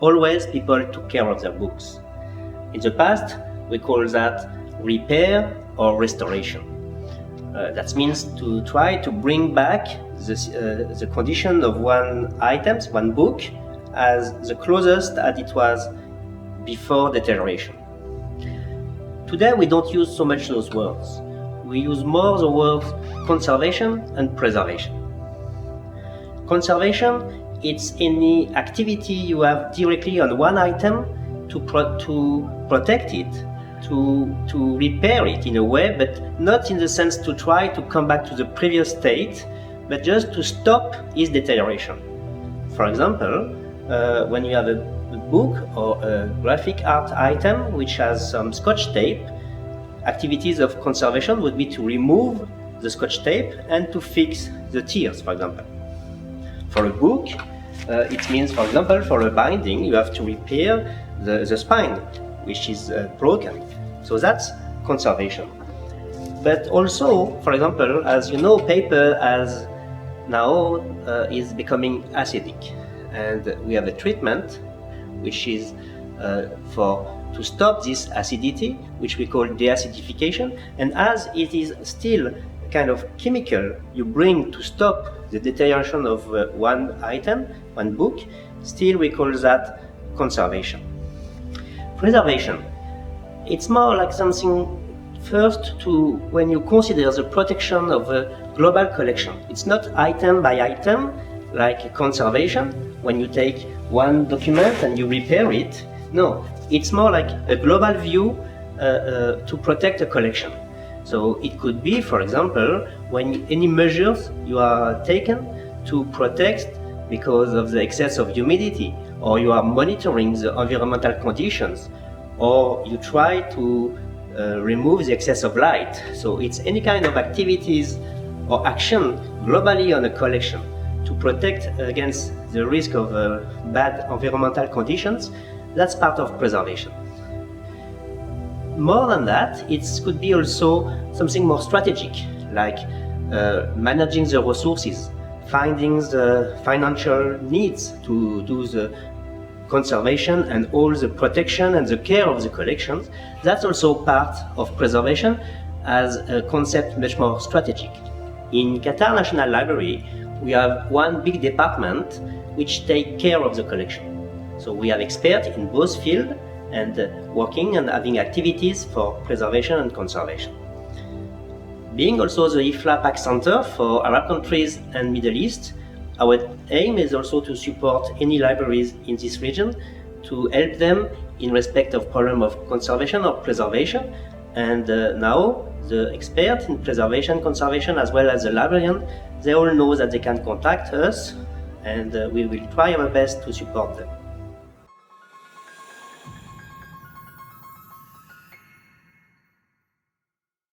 always people took care of their books. In the past, we call that repair or restoration. That means to try to bring back the condition of one item, one book, as the closest as it was before deterioration. Today we don't use so much those words. We use more the words conservation and preservation. Conservation, it's any activity you have directly on one item to protect it, to repair it in a way, but not in the sense to try to come back to the previous state, but just to stop its deterioration. For example, when you have a book or a graphic art item which has some scotch tape, activities of conservation would be to remove the scotch tape and to fix the tears, for example. For a book, it means, for example, for a binding, you have to repair the spine, which is broken. So that's conservation. But also, for example, as you know, paper as now is becoming acidic, and we have a treatment which is to stop this acidity, which we call deacidification. And as it is still a kind of chemical you bring to stop the deterioration of one item, one book, still we call that conservation. Preservation, it's more like something first to when you consider the protection of a global collection. It's not item by item like conservation, when you take one document and you repair it. No, it's more like a global view to protect a collection. So it could be, for example, when any measures you are taken to protect because of the excess of humidity, or you are monitoring the environmental conditions, or you try to remove the excess of light. So it's any kind of activities or action globally on a collection to protect against the risk of bad environmental conditions. That's part of preservation. More than that, it could be also something more strategic, like managing the resources, finding the financial needs to do the conservation and all the protection and the care of the collections. That's also part of preservation as a concept much more strategic. In Qatar National Library, we have one big department which takes care of the collection. So we have experts in both fields and working and having activities for preservation and conservation. Being also the IFLA PAC Center for Arab countries and Middle East, our aim is also to support any libraries in this region to help them in respect of problem of conservation or preservation. And now the experts in preservation, conservation, as well as the librarian, they all know that they can contact us, and we will try our best to support them.